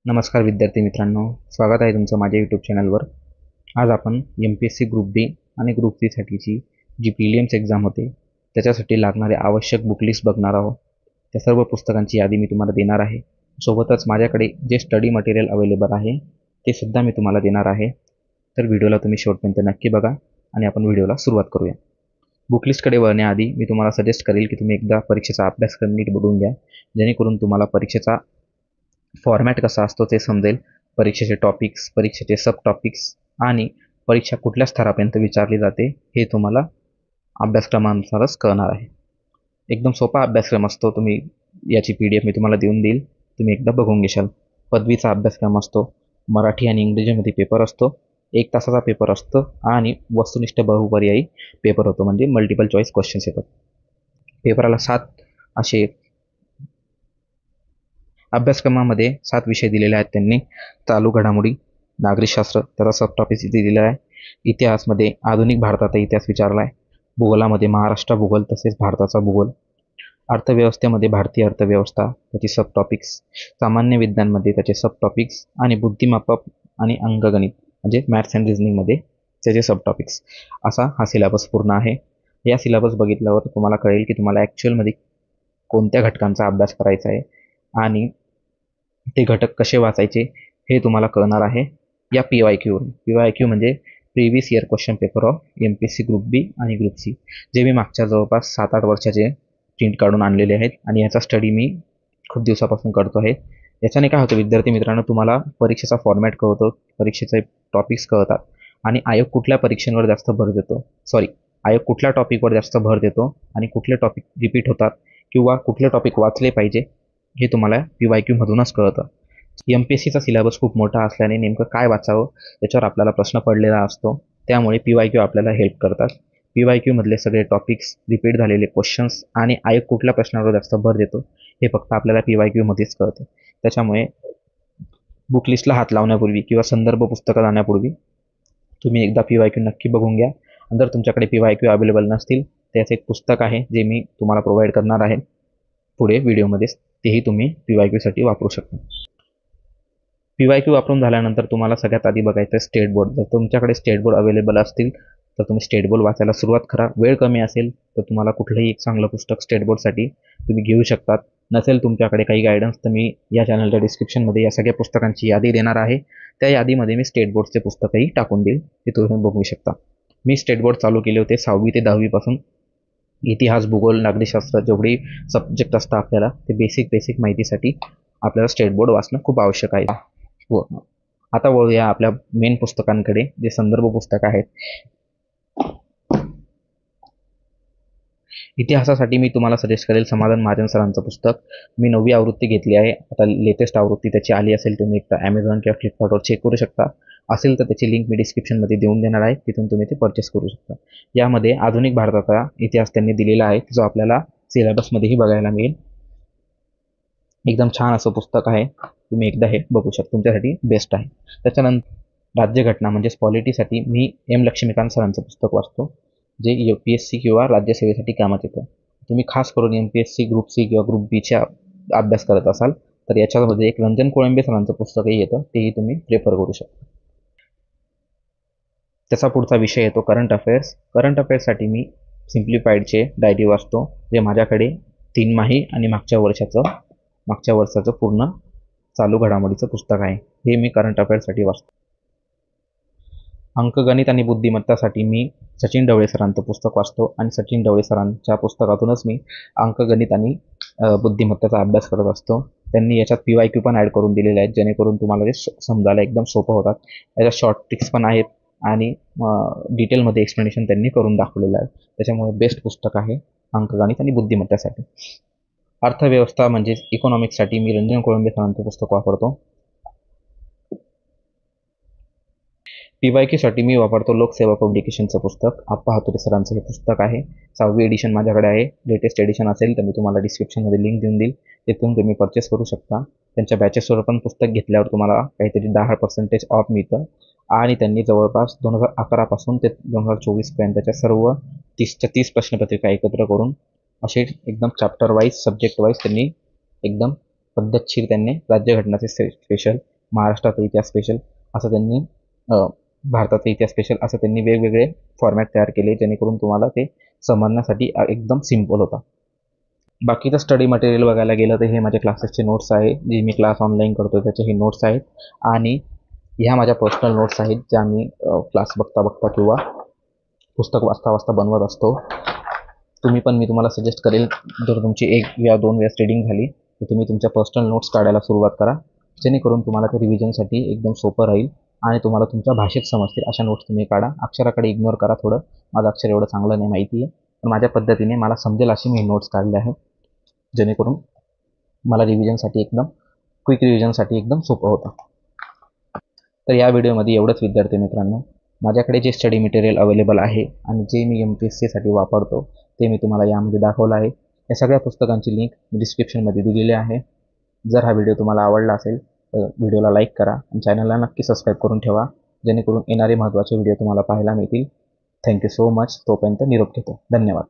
नमस्कार विद्यार्थी मित्रांनो, स्वागत आहे तुमचं माझ्या यूट्यूब चॅनलवर। आज आपण MPSC ग्रुप बी आणि ग्रुप सीसाठीची जी प्रिलिम्स एक्झाम होते त्याच्यासाठी लागणारे आवश्यक बुक लिस्ट बघणार आहोत। त्या सर्व पुस्तकांची यादी मी तुम्हाला देणार आहे। सोबतच माझ्याकडे जे स्टडी मटेरियल अवेलेबल आहे ते सुद्धा मी तुम्हाला देणार आहे। तर व्हिडिओला तुम्ही शेवटपर्यंत नक्की बघा आणि आपण व्हिडिओला सुरुवात करूया। बुक लिस्टकडे वळण्याआधी मी तुम्हाला सजेस्ट करेल की तुम्ही एकदा परीक्षेचा अभ्यासक्रम नीट बघून घ्या, जेणेकरून तुम्हाला परीक्षेचा फॉर्मॅट कसा असतो ते समजेल। परीक्षेचे टॉपिक्स, परीक्षेचे सब टॉपिक्स आणि परीक्षा कुठल्या स्तरापर्यंत विचारली जाते हे तुम्हाला अभ्यासक्रमानुसारच कळणार आहे। एकदम सोपा अभ्यासक्रम असतो। तुम्ही याची PDF मी तुम्हाला देऊन देईल, तुम्ही एकदा बघून घेशाल। पदवीचा अभ्यासक्रम असतो, मराठी आणि इंग्रजीमध्ये पेपर असतो, 1 तासाचा पेपर असतो आणि वस्तुनिष्ठ बहुपर्यायी पेपर होतो, म्हणजे मल्टिपल चॉईस क्वेश्चन्स येतात। पेपराला 7 असे अभ्यासक्रमामध्ये 7 विषय दिलेले आहेत त्यांनी। चालू घडामोडी, नागरिकशास्त्र त्याचा सब टॉपिक इथे दिलेला आहे। इतिहासमध्ये आधुनिक भारताचा इतिहास विचारला आहे। भूगोलामध्ये महाराष्ट्र भूगोल तसेच भारताचा भूगोल। अर्थव्यवस्थेमध्ये भारतीय अर्थव्यवस्था त्याची सब टॉपिक्स। सामान्य विज्ञानमध्ये त्याचे सब टॉपिक्स आणि बुद्धिमापक आणि अंकगणित म्हणजे मॅथ्स अँड रिझनिंगमध्ये त्याचे सब टॉपिक्स। असा हा सिलेबस पूर्ण आहे। या सिलेबस बघितल्यावर तुम्हाला कळेल की तुम्हाला ॲक्च्युअलमध्ये कोणत्या घटकांचा अभ्यास करायचा आहे आणि ते घटक कसे वाचायचे हे तुम्हाला कळणार आहे या PYQ। PYQ म्हणजे previous year question paper of MPSC group B आणि ग्रुप सी, जे मी मागच्या जवळपास 7-8 वर्षाचे प्रिंट काढून आणलेले आहेत आणि याचा स्टडी मी खूप दिवसापासून करतो आहे। याच्याने काय होतं विद्यार्थी मित्रांनो, तुम्हाला परीक्षेचा फॉर्मॅट कळतो, परीक्षेचे टॉपिक्स कळतात आणि आयोग कुठल्या परीक्षेवर जास्त भर देतो, आयोग कुठल्या टॉपिकवर जास्त भर देतो आणि कुठले टॉपिक रिपीट होतात किंवा कुठले टॉपिक वाचले पाहिजे हे तुम्हाला PYQ मधूनच कळतं। MPSCचा सिलेबस खूप मोठा असल्याने नेमकं काय वाचावं याच्यावर आपल्याला प्रश्न पडलेला असतो, त्यामुळे PYQ आपल्याला हेल्प करतात। PYQ मधले सगळे टॉपिक्स, रिपीट झालेले क्वेश्चन्स आणि आयोग कुठल्या प्रश्नावर जास्त भर देतो हे फक्त आपल्याला PYQ मध्येच कळतं। त्याच्यामुळे बुक लिस्टला हात लावण्यापूर्वी किंवा संदर्भ पुस्तकात आणण्यापूर्वी तुम्ही एकदा PYQ नक्की बघून घ्या। जर तुमच्याकडे PYQ अवेलेबल नसतील त्याचं एक पुस्तक आहे जे मी तुम्हाला प्रोव्हाइड करणार आहे पुढे व्हिडिओमध्ये, तेही तुम्ही PYQ साठी वापरू शकता। PYQ वापरून झाल्यानंतर तुम्हाला सगळ्यात आधी बघायचं स्टेट बोर्ड। जर तुमच्याकडे स्टेट बोर्ड अवेलेबल असतील तर तुम्ही स्टेट बोर्ड वाचायला सुरुवात करा। वेळ कमी असेल तर तुम्हाला कुठलंही एक चांगलं पुस्तक स्टेट बोर्डसाठी तुम्ही घेऊ शकतात। नसेल तुमच्याकडे काही गायडन्स तर मी या चॅनलच्या डिस्क्रिप्शनमध्ये या सगळ्या पुस्तकांची यादी देणार आहे। त्या यादीमध्ये मी स्टेट बोर्डचे पुस्तकही टाकून देईल, ते तुम्ही बघू शकता। मी स्टेट बोर्ड चालू केले होते 6वी ते 10वी पासून। इतिहास, भूगोल, नागरिकशास्त्र जेवढे सब्जेक्ट असतात आपल्याला ते बेसिक माहितीसाठी आपल्याला स्टेट बोर्ड वाचणं खूप आवश्यक आहे। आता वळूया आपल्या मेन पुस्तकांकडे, जे संदर्भ पुस्तक आहेत। इतिहासासाठी मी तुम्हाला सजेस्ट करेल समाधान महाजन सरांचं पुस्तक। मी 9वी आवृत्ती घेतली आहे, आता लेटेस्ट आवृत्ती त्याची आली असेल तुम्ही एकदा Amazon किंवा फ्लिपकार्टवर चेक करू शकता। असेल तर त्याची लिंक मी डिस्क्रिप्शनमध्ये देऊन देणार आहे, तिथून तुम्ही ते परचेस करू शकता। यामध्ये आधुनिक भारताचा इतिहास त्यांनी दिलेला आहे, जो आपल्याला सिलेबसमध्येही बघायला मिळेल। एकदम छान असं पुस्तक आहे, तुम्ही एकदा हे बघू शकता, तुमच्यासाठी बेस्ट आहे। त्याच्यानंतर राज्यघटना म्हणजेच पॉलिटीसाठी मी M लक्ष्मीकांत सरांचं पुस्तक वाचतो, जे UPSC किंवा राज्यसेवेसाठी कामात येतं। तुम्ही खास करून MPSC ग्रुप सी किंवा ग्रुप बीचा अभ्यास करत असाल तर याच्यामध्ये एक रंजन कोळंबे सरांचं पुस्तकही येतं, तेही तुम्ही प्रेफर करू शकता। त्याचा पुढचा विषय येतो करंट अफेअर्स। करंट अफेअर्ससाठी मी सिम्प्लिफाईडचे डायरी वाचतो, जे माझ्याकडे 3माही आणि मागच्या वर्षाचं पूर्ण चालू घडामोडीचं पुस्तक आहे, हे मी करंट अफेअर्ससाठी वाचतो। अंकगणित आणि बुद्धिमत्तासाठी मी सचिन ढवळे सरांचं पुस्तक वाचतो आणि सचिन ढवळे सरांच्या पुस्तकातूनच मी अंकगणित आणि बुद्धिमत्तेचा अभ्यास करत असतो। त्यांनी याच्यात PYQ पण ॲड करून दिलेले आहेत, जेणेकरून तुम्हाला ते समजायला एकदम सोपं होतात। याच्यात शॉर्ट ट्रिक्स पण आहेत आणि डिटेलमध्ये एक्सप्लेनेशन त्यांनी करून दाखवलेलं आहे, त्याच्यामुळे बेस्ट पुस्तक आहे अंकगणित आणि बुद्धिमत्तेसाठी। अर्थव्यवस्था म्हणजेच इकॉनॉमिक्ससाठी मी रंजन कोळंबे सरांचं पुस्तक वापरतो। PYQ साठी मी वापरतो लोकसेवा पब्लिकेशनचं पुस्तक, आप्पा हातुरे सरांचं हे पुस्तक आहे। 6वी एडिशन माझ्याकडे आहे, लेटेस्ट एडिशन असेल तर मी तुम्हाला डिस्क्रिप्शनमध्ये लिंक देऊन देईल, तिथून तुम्ही परचेस करू शकता। त्यांच्या बॅचेसवर पण पुस्तक घेतल्यावर तुम्हाला काहीतरी 10% ऑफ मिळतं आणि त्यांनी जवळपास 2011 पासून ते 2024 पर्यंतच्या सर्व 30च्या 30 प्रश्नपत्रिका एकत्र करून असे एकदम चॅप्टर वाईज, सब्जेक्ट वाईज त्यांनी एकदम पद्धतशीर त्यांनी राज्यघटनाचे स्पेशल महाराष्ट्राचा इतिहास स्पेशल असं त्यांनी भारताचा इतिहास स्पेशल असं त्यांनी वेगवेगळे फॉर्मॅट तयार केले, जेणेकरून तुम्हाला ते समजण्यासाठी एकदम सिम्पल होता. बाकीचं स्टडी मटेरियल बघायला गेलं तर हे माझ्या क्लासेसचे नोट्स आहे, जे मी क्लास ऑनलाईन करतो त्याचे हे नोट्स आहेत. आणि ह्या माझ्या पर्सनल नोट्स आहेत, ज्या मी क्लास बघता बघता किंवा पुस्तक वाचता वाचता बनवत असतो. मी तुम्हाला सजेस्ट करेल, जर तुमची 1 या 2 वेळेस रीडिंग झाली तर तुम्ही तुमच्या पर्सनल नोट्स काढायला सुरुवात करा, जेणेकरून तुम्हाला ते रिव्हिजनसाठी एकदम सोपं राहील आणि तुम्हाला तुमच्या भाषेत समजतील अशा नोट्स तुम्ही काढा. अक्षराकडे इग्नोर करा थोडं, माझं अक्षर एवढं चांगलं नाही माहिती आहे, पण माझ्या पद्धतीने मला समजेल अशी मी नोट्स काढले आहेत, जेणेकरून मला रिव्हिजनसाठी क्विक रिव्हिजनसाठी एकदम सोपं होतं. तर या व्हिडिओमध्ये एवढंच विद्यार्थी मित्रांनो. माझ्याकडे जे स्टडी मटेरियल अवेलेबल आहे आणि जे मी MPSCसाठी वापरतो ते मी तुम्हाला यामध्ये दाखवलं आहे. या सगळ्या पुस्तकांची लिंक मी डिस्क्रिप्शनमध्ये दिलेली आहे. जर हा व्हिडिओ तुम्हाला आवडला असेल तर व्हिडिओला लाईक करा आणि चॅनलला नक्की सबस्क्राईब करून ठेवा, जेणेकरून येणारे महत्त्वाचे व्हिडिओ तुम्हाला पाहायला मिळतील. Thank you so much. तोपर्यंत निरोप घेतो. धन्यवाद.